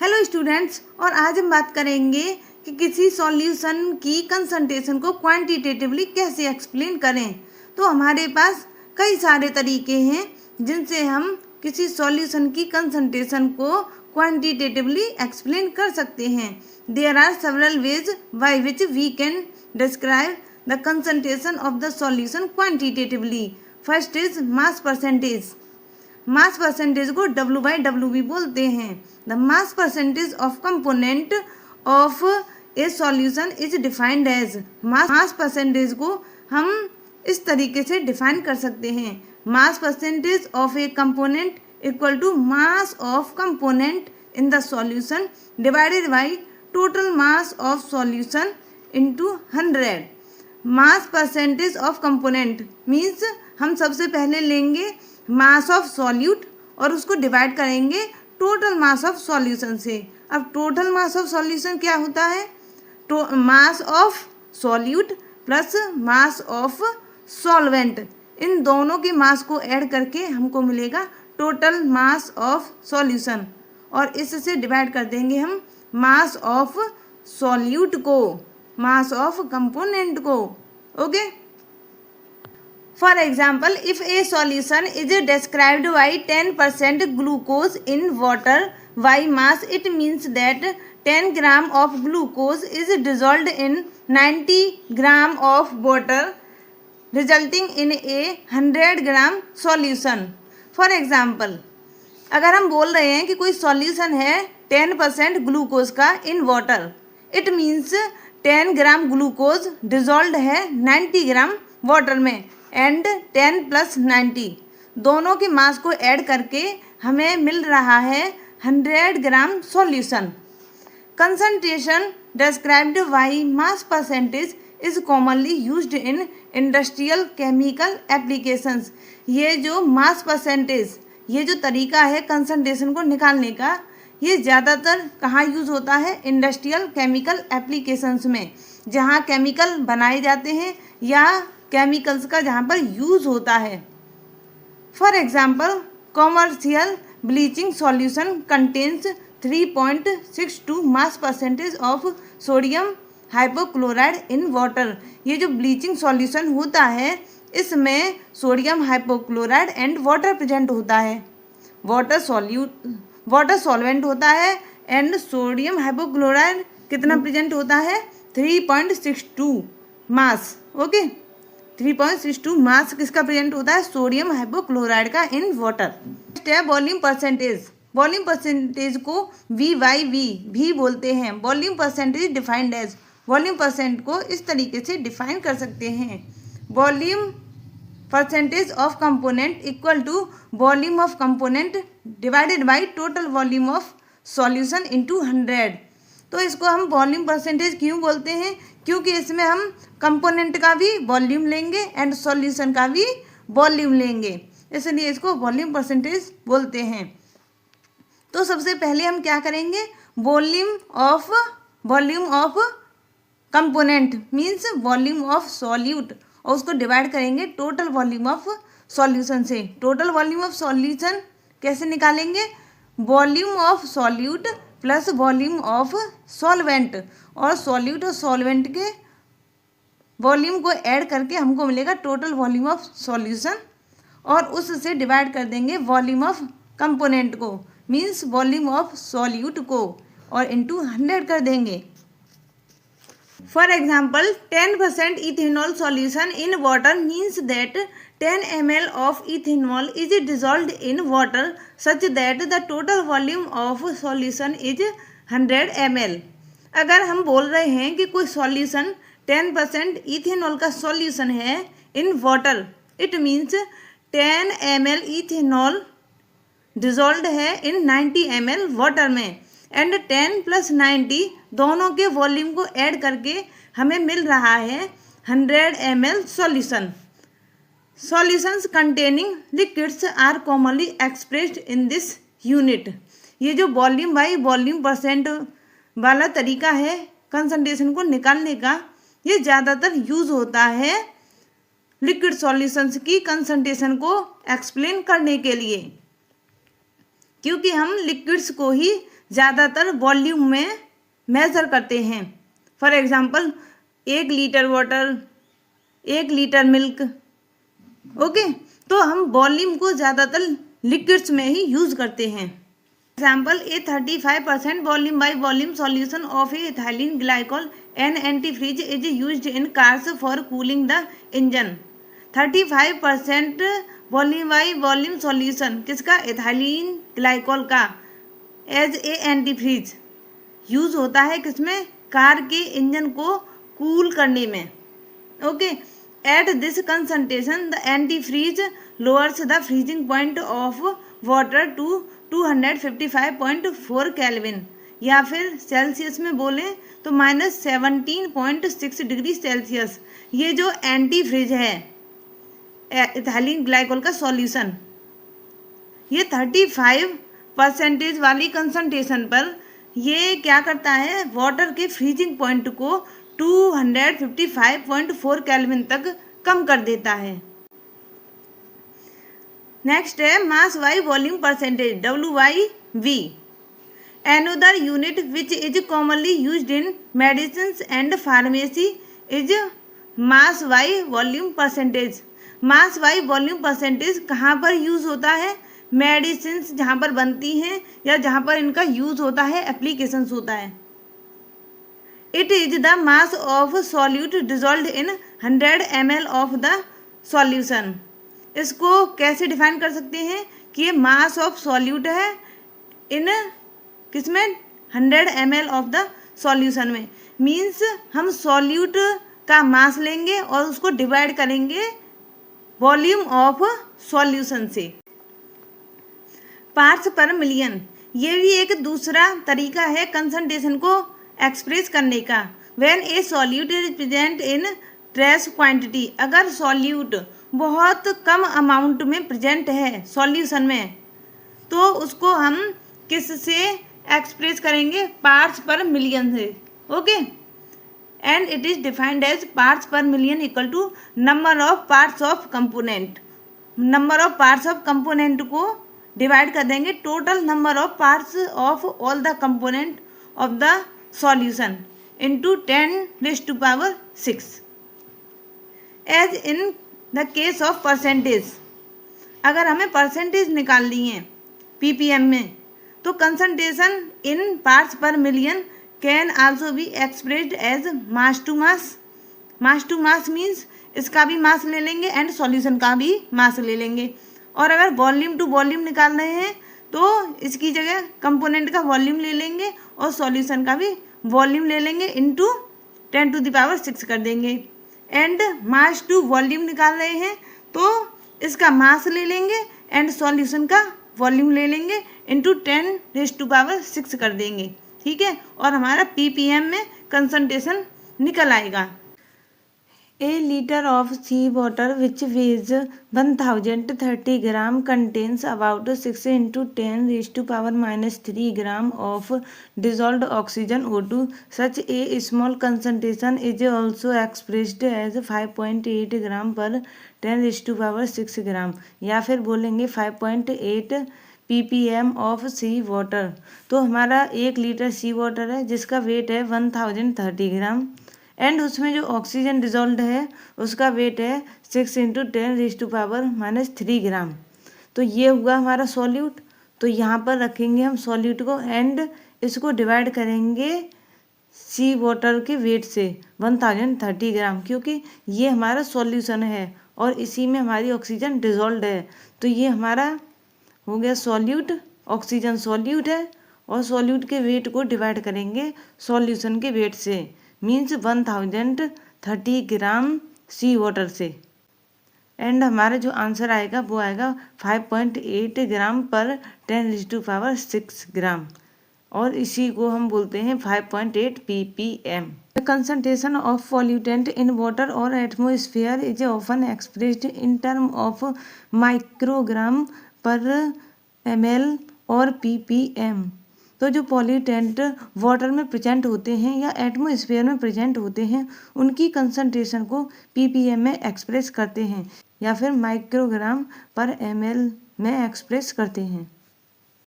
Hello students, और आज हम बात करेंगे कि किसी सॉल्यूशन की कंसंट्रेशन को क्वांटिटेटिवली कैसे एक्सप्लेन करें। तो हमारे पास कई सारे तरीके हैं जिनसे हम किसी सॉल्यूशन की कंसंट्रेशन को क्वांटिटेटिवली एक्सप्लेन कर सकते हैं। There are several ways by which we can describe the concentration of the solution quantitatively. First is mass percentage. Mass percentage को W/W भी बोलते हैं। The mass percentage of component of a solution is defined as. Mass percentage को हम इस तरीके से define कर सकते हैं। Mass percentage of a component equal to mass of component in the solution divided by total mass of solution into 100। Mass percentage of component means हम सबसे पहले लेंगे मास ऑफ सॉल्यूट और उसको डिवाइड करेंगे टोटल मास ऑफ सॉल्यूशन से। अब total mass of solution क्या होता है? Mass of solute plus mass of solvent, इन दोनों के मास को ऐड करके हमको मिलेगा टोटल मास ऑफ सॉल्यूशन, और इससे डिवाइड कर देंगे हम मास ऑफ सॉल्यूट को मास ऑफ कंपोनेंट को। Okay. For example, if a solution is described by 10% glucose in water by mass, it means that 10 gram of glucose is dissolved in 90 gram of water, resulting in a 100 gram solution. For example, अगर हम बोल रहे हैं कि कोई solution है 10% glucose का in water, it means 10 gram glucose dissolve है 90 ग्राम वाटर में, एंड 10 + 90 दोनों के मास को ऐड करके हमें मिल रहा है 100 gram solution. Concentration described by mass percentage is commonly used in industrial chemical applications. ये जो मास परसेंटेज, ये जो तरीका है कंसंट्रेशन को निकालने का, ये ज़्यादातर कहाँ यूज़ होता है? इंडस्ट्रियल केमिकल एप्लीकेशंस में, जहाँ केमिकल बनाए जाते हैं या केमिकल्स का जहाँ पर यूज़ होता है। For example, commercial bleaching solution contains 3.62 mass percentage of sodium hypochloride in water. ये जो ब्लीचिंग सॉल्यूशन होता है इसमें sodium hypochloride and water present होता है। वाटर सॉल्वेंट होता है एंड सोडियम हाइपोक्लोराइड कितना प्रेजेंट होता है? 3.62 मास। ओके, 3.62 मास किसका प्रेजेंट होता है? सोडियम हाइपोक्लोराइड का इन वाटर। नेक्स्ट है वॉल्यूम परसेंटेज। वॉल्यूम परसेंटेज को V/V भी बोलते हैं। Volume percentage defined as. Volume percent को इस तरीके से डिफाइन कर सकते हैं। Volume percentage of component equal to volume of component divided by total volume of solution into 100। तो इसको हम वॉल्यूम परसेंटेज क्यों बोलते हैं? क्योंकि इसमें हम कंपोनेंट का भी वॉल्यूम लेंगे एंड सॉल्यूशन का भी वॉल्यूम लेंगे, इसलिए इसको वॉल्यूम परसेंटेज बोलते हैं। तो सबसे पहले हम क्या करेंगे? Volume of component means volume of solute, और उसको डिवाइड करेंगे टोटल वॉल्यूम ऑफ सॉल्यूशन से। टोटल वॉल्यूम ऑफ सॉल्यूशन कैसे निकालेंगे? Volume of solute plus volume of solvent, और सॉल्यूट और सॉल्वेंट के वॉल्यूम को ऐड करके हमको मिलेगा टोटल वॉल्यूम ऑफ सॉल्यूशन, और उससे डिवाइड कर देंगे वॉल्यूम ऑफ कंपोनेंट को मीन्स वॉल्यूम ऑफ सॉल्यूट को, और इंटू 100 कर देंगे। For example, 10% ethanol solution in water means that 10 ml of ethanol is dissolved in water such that the total volume of solution is 100 ml। अगर हम बोल रहे हैं कि कोई सॉल्यूशन 10% इथेनॉल का सॉल्यूशन है in water, it means 10 ml ethanol dissolve है इन 90 ml वाटर में, एंड 10 + 90 दोनों के वॉल्यूम को ऐड करके हमें मिल रहा है 100 ml solution. Solutions containing liquids are commonly expressed in this unit. ये जो वॉल्यूम बाई वॉल्यूम परसेंट वाला तरीका है कंसंट्रेशन को निकालने का, ये ज़्यादातर यूज़ होता है लिक्विड सॉल्यूशंस की कंसंट्रेशन को एक्सप्लेन करने के लिए। क्योंकि हम लिक्विड्स को ही ज़्यादातर वॉल्यूम में मेज़र करते हैं। For example 1 litre water, 1 litre milk. Okay, तो हम वॉल्यूम को ज़्यादातर लिक्विड्स में ही यूज़ करते हैं। Example, A 35% volume by volume solution of ethylene glycol and antifreeze is used in cars for cooling the engine. 35% volume by volume solution किसका? Ethylene glycol का as a antifreeze use होता है किसमें? Car के engine को cool करने में। Okay, at this concentration the antifreeze lowers the freezing point of water to 255.4 kelvin, या फिर सेल्सियस में बोलें तो -17.6 डिग्री सेल्सियस। ये जो एंटीफ्रीज है इथाइलिन ग्लाइकोल का सॉल्यूशन, ये 35% वाली कंसंट्रेशन पर ये क्या करता है? वाटर के फ्रीजिंग पॉइंट को 255.4 केल्विन तक कम कर देता है। नेक्स्ट है mass by volume percentage, WYV। Another unit which is commonly used in medicines and pharmacy is mass by volume percentage। Mass by volume percentage कहाँ पर यूज़ होता है? मेडिसिन्स जहाँ पर बनती हैं या जहाँ पर इनका यूज़ होता है, एप्लीकेशंस होता है। It is the mass of solute dissolved in 100 ml of the solution. इसको कैसे डिफाइन कर सकते हैं कि ये मास ऑफ सॉल्यूट है इन किसमें? 100 ml ऑफ द सॉल्यूशन में। मीन्स हम सॉल्यूट का मास लेंगे और उसको डिवाइड करेंगे वॉल्यूम ऑफ सॉल्यूशन से। पार्ट्स पर मिलियन, ये भी एक दूसरा तरीका है कंसंट्रेशन को एक्सप्रेस करने का। When A solute is present in trace quantity, अगर सॉल्यूट बहुत कम अमाउंट में प्रेजेंट है सॉल्यूशन में, तो उसको हम किस से एक्सप्रेस करेंगे? पार्ट्स पर मिलियन से। Okay, and it is defined as parts per million equal to number of parts of component. Number of parts of component को डिवाइड कर देंगे total number of parts of all the component of the solution into 10⁻⁶। As in the case of percentage, अगर हमें percentage निकालनी है ppm में, तो concentration in parts per million can also be expressed as mass to mass. Mass to mass means इसका भी मास ले लेंगे एंड सॉल्यूशन का भी मास ले लेंगे। और अगर वॉल्यूम टू वॉल्यूम निकाल रहे हैं तो इसकी जगह कंपोनेंट का वॉल्यूम ले लेंगे और सॉल्यूशन का भी वॉल्यूम ले लेंगे इंटू 10⁻⁶ कर देंगे। एंड मास टू वॉल्यूम निकाल रहे हैं तो इसका मास ले लेंगे एंड सॉल्यूशन का वॉल्यूम ले लेंगे इंटू 10⁻⁶ कर देंगे। ठीक है, और हमारा ppm में कंसंट्रेशन निकल आएगा। A liter of sea water which weighs 1030 gram contains about 6 × 10⁻³ gram of dissolved oxygen O2. Such a small concentration is also expressed as 5.8 gram per 10⁻⁶ gram, या फिर बोलेंगे 5.8 ppm ऑफ सी वाटर। तो हमारा 1 litre सी water है जिसका wait है 1030 gram and उसमें जो ऑक्सीजन डिजॉल्व है उसका वेट है 6 × 10⁻³ ग्राम। तो ये हुआ हमारा सॉल्यूट। तो यहाँ पर रखेंगे हम सॉल्यूट को एंड इसको डिवाइड करेंगे सी वाटर के वेट से 1030 ग्राम, क्योंकि ये हमारा सॉल्यूशन है और इसी में हमारी ऑक्सीजन डिजॉल्व है। तो ये हमारा हो गया सॉल्यूट, ऑक्सीजन सॉल्यूट है और सॉल्यूट के वेट को डिवाइड करेंगे सॉल्यूशन के वेट से, मीन्स 1030 ग्राम सी वाटर से। एंड हमारा जो आंसर आएगा वो आएगा 5.8 ग्राम पर 10⁻⁶ ग्राम, और इसी को हम बोलते हैं 5.8 ppm। The concentration of pollutant in water or atmosphere is often expressed in terms of microgram per ml और ppm। तो जो पॉल्यूटेंट वाटर में प्रेजेंट होते हैं या एटमॉस्फेयर में प्रेजेंट होते हैं उनकी कंसंट्रेशन को ppm में एक्सप्रेस करते हैं या फिर माइक्रोग्राम पर ml में एक्सप्रेस करते हैं।